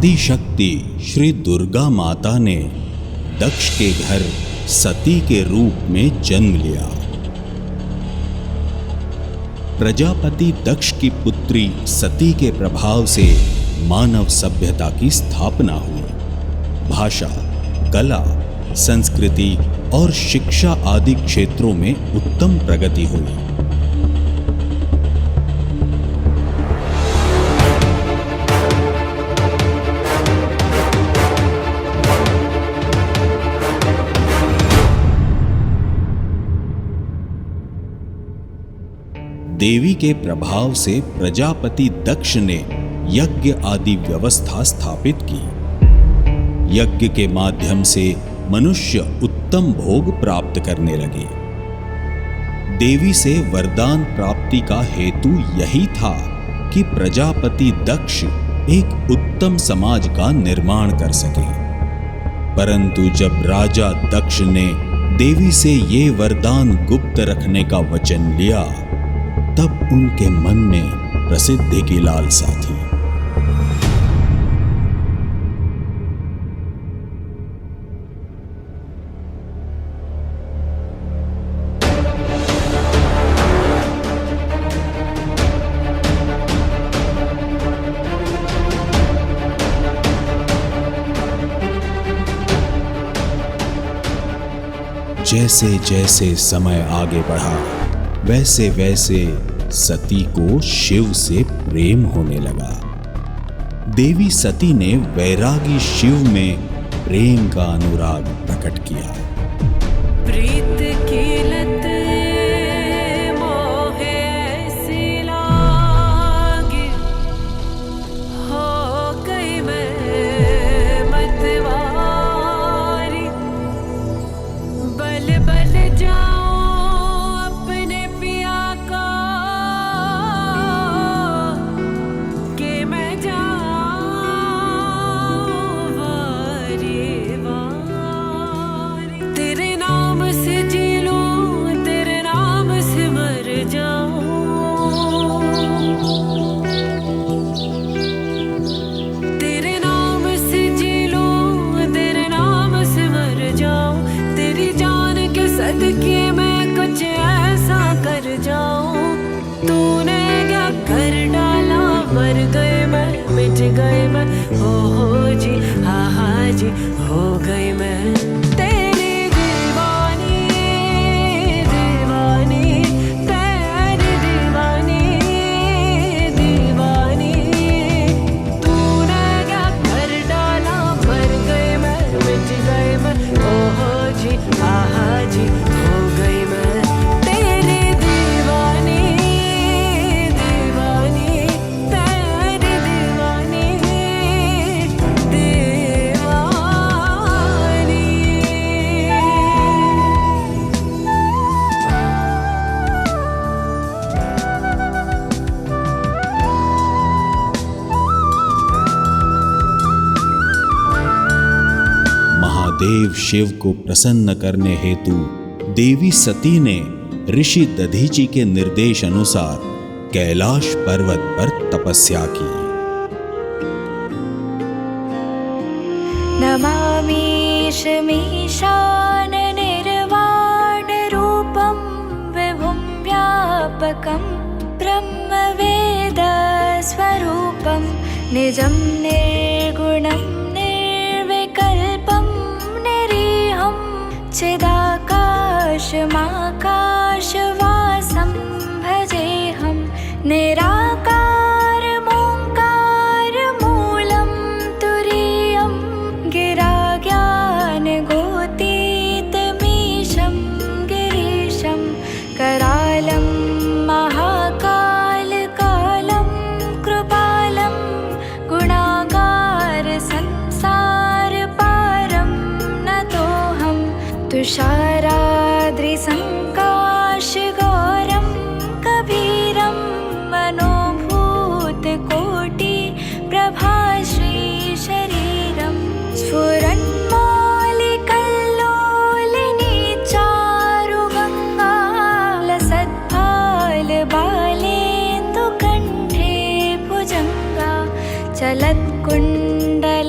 आदिशक्ति श्री दुर्गा माता ने दक्ष के घर सती के रूप में जन्म लिया। प्रजापति दक्ष की पुत्री सती के प्रभाव से मानव सभ्यता की स्थापना हुई। भाषा, कला, संस्कृति और शिक्षा आदि क्षेत्रों में उत्तम प्रगति हुई। देवी के प्रभाव से प्रजापति दक्ष ने यज्ञ आदि व्यवस्था स्थापित की। यज्ञ के माध्यम से मनुष्य उत्तम भोग प्राप्त करने लगे। देवी से वरदान प्राप्ति का हेतु यही था कि प्रजापति दक्ष एक उत्तम समाज का निर्माण कर सके। परंतु जब राजा दक्ष ने देवी से ये वरदान गुप्त रखने का वचन लिया, तब उनके मन में प्रसिद्धि की लालसा थी। जैसे जैसे समय आगे बढ़ा, वैसे वैसे सती को शिव से प्रेम होने लगा। देवी सती ने वैरागी शिव में प्रेम का अनुराग प्रकट किया। प्रीत की लत मोहे ऐसी लागी, हो गई मैं मतवारी। बल बल जाऊं अपने पिया का, कि मैं जाऊं वारी वारी। तेरे नाम से जी लूं, तेरे नाम से मर जाऊं। तेरे नाम से जी लूं, तेरे नाम से मर जाऊं। तेरी जान के सदके मैं कुछ ऐसा कर जाऊं। तूने क्या कर डाला, मर गए मैं, मिट गए मैं, हो जी, हा जी, हो गई मैं। तेरी दीवानी दीवानी, तेरी दीवानी दीवानी। तूने क्या कर डाला, मर गए मैं, मिट गए मैं, हो जी, हा जी, हो गई मैं। तेरी दीवानी दीवानी, तेरी दीवानी दीवानी। महादेव शिव को प्रसन्न करने हेतु देवी सती ने ऋषि दधीचि के निर्देश अनुसार कैलाश पर्वत पर तपस्या की। नमामीशमीशान निर्वाण रूपं विभुं व्यापकं ब्रह्मवेद स्वरूपं निजं निर्गुणं निर्विकल्पं निरीहं चिदाकाशमाकाशवासं भजेऽहं। निराकारमोङ्कारमूलं तुरीयं गिराज्ञानगोतीतमीशं गिरीशं करालं महाकालकालं कृपालं गुणागार संसारपारं नतोऽहं। तुषाराद्रिसङ्काशगौरं कबीरं मनोभूतकोटि प्रभाश्रीशरीरं स्फुरन्मौलिकल्लोलिनी चारुगङ्गा लसद्भालबालेन्दुकण्ठे भुजङ्गा चलत्कुण्डल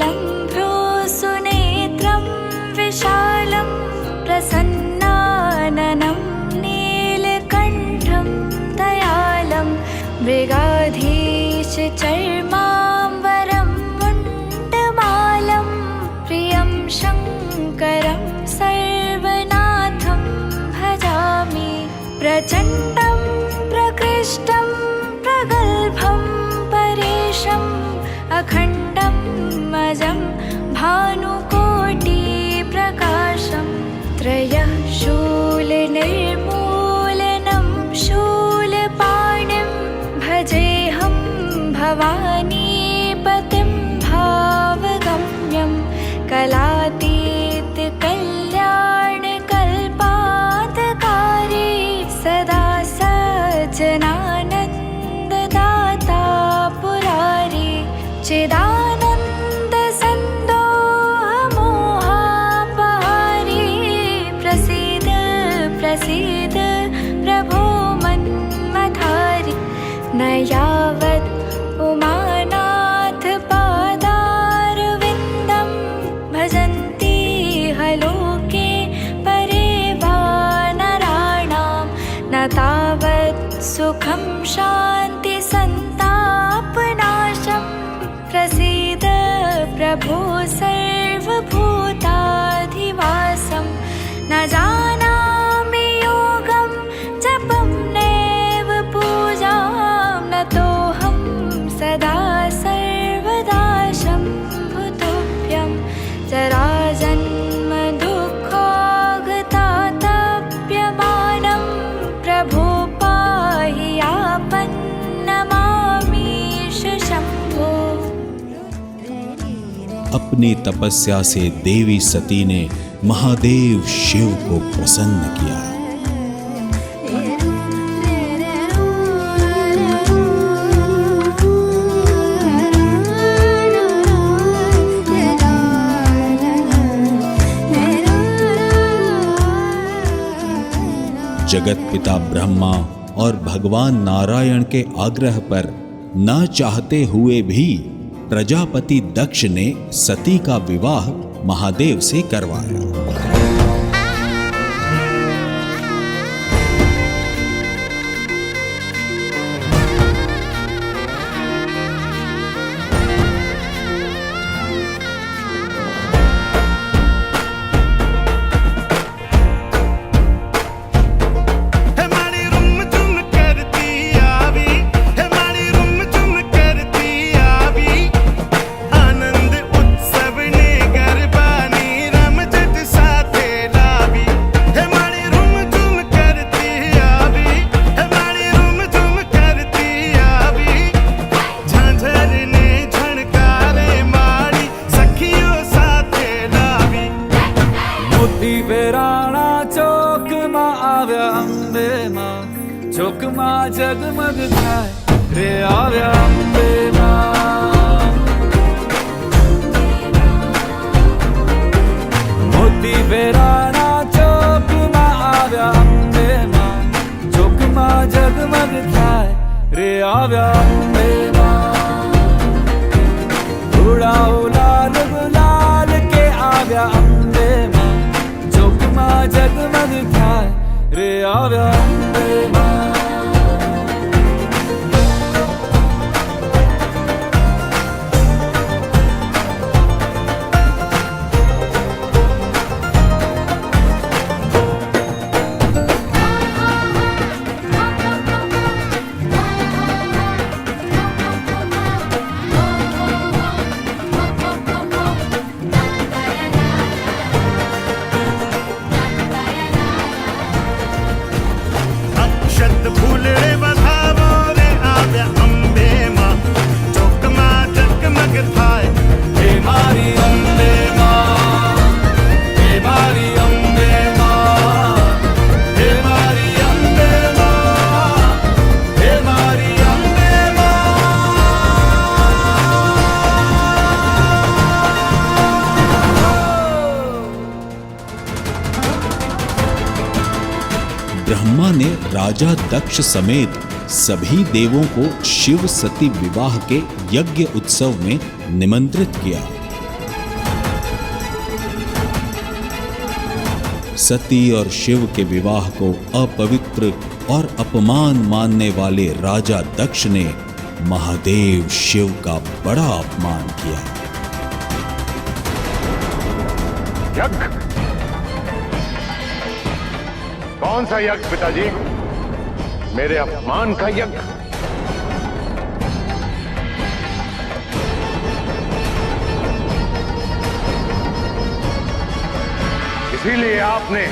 मृगाधीश चर्माम्बरं मुण्डमालं प्रियं शङ्करं सर्वनाथं भजामि प्रचण्डं प्रकृष्टं प्रगल्भं परेशम् अखण्डं मजं भानुकोटिप्रकाशं त्रयः शूलनिर्मूलनं शूलपाणिं भजेऽहं भवानीपतिं भावगम्यं कलातीतकल्याणकल्पान्तकारी सदा सज्जनानन्ददाता पुरारी चिदानन्दसन्दोहमोहापहारी प्रसीद प्रसीद प्रभो मन्मथारि न यावत् उमानाथ पादारविन्दं भजन्ति हलोके परे वा नराणां न तावत् सुखं शान्ति सन्तापनाशं प्रसीद प्रभो सर्वभूताधिवासं न जानामि योगं जपं नैव पूजां नतोऽहं सदा सर्वदा शम्भुतुभ्यं जराजन्म दुःखोऽगतातप्यमानं प्रभो पाहि आपन्नमामीश शम्भो। अपनी तपस्या से देवी सती ने महादेव शिव को प्रसन्न किया। जगत पिता ब्रह्मा और भगवान नारायण के आग्रह पर न चाहते हुए भी प्रजापति दक्ष ने सती का विवाह महादेव से करवाया। ચોકમાં જગમગ થાય રે આવ્યા અંબે માં મોતી વેરાણા ચોકમાં આવ્યા અંબે માં ચોકમાં જગમગ થાય રે આવ્યા અંબે માં ઉડાઓ લાલ ગુલાલ કે આવ્યા અંબે માં ચોકમાં જગમગ થાય રે આવ્યા અંબે માં ब्रह्मा ने राजा दक्ष समेत सभी देवों को शिव सती विवाह के यज्ञ उत्सव में निमंत्रित किया। सती और शिव के विवाह को अपवित्र और अपमान मानने वाले राजा दक्ष ने महादेव शिव का बड़ा अपमान किया। यज्ञ? कौन सा यज्ञ पिताजी? मेरे अपमान का यज्ञ? इसीलिए आपने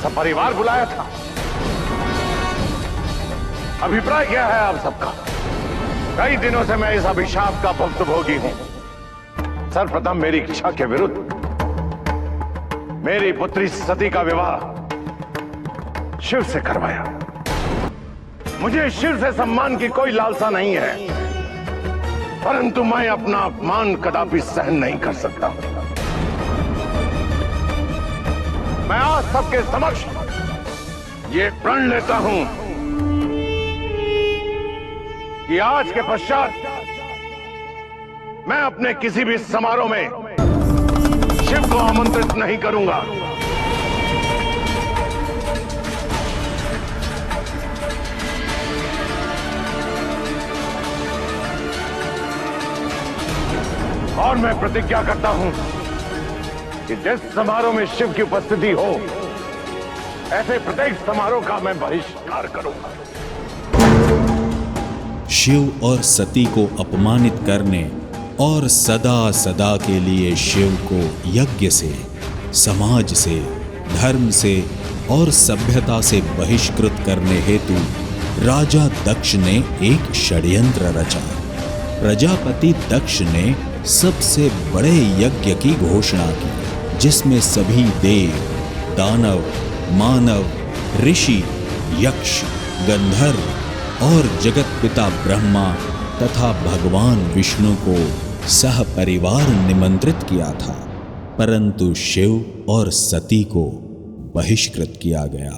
सपरिवार बुलाया था? अभिप्राय क्या है आप सबका? कई दिनों से मैं इस अभिशाप का भुक्तभोगी हूं। सर्वप्रथम मेरी इच्छा के विरुद्ध मेरी पुत्री सती का विवाह शिव से करवाया। मुझे शिव से सम्मान की कोई लालसा नहीं है, परंतु मैं अपना अपमान कदापि सहन नहीं कर सकता। मैं आज सबके समक्ष ये प्रण लेता हूं कि आज के पश्चात मैं अपने किसी भी समारोह में शिव को आमंत्रित नहीं करूंगा। और मैं प्रतिज्ञा करता हूं कि जिस समारोह में शिव की उपस्थिति हो, ऐसे प्रत्येक समारोह का मैं बहिष्कार करूंगा। शिव और सती को अपमानित करने और सदा सदा के लिए शिव को यज्ञ से, समाज से, धर्म से और सभ्यता से बहिष्कृत करने हेतु राजा दक्ष ने एक षड्यंत्र रचा। प्रजापति दक्ष ने सबसे बड़े यज्ञ की घोषणा की, जिसमें सभी देव, दानव, मानव, ऋषि, यक्ष, गंधर्व और जगत पिता ब्रह्मा तथा भगवान विष्णु को सहपरिवार निमंत्रित किया था, परंतु शिव और सती को बहिष्कृत किया गया।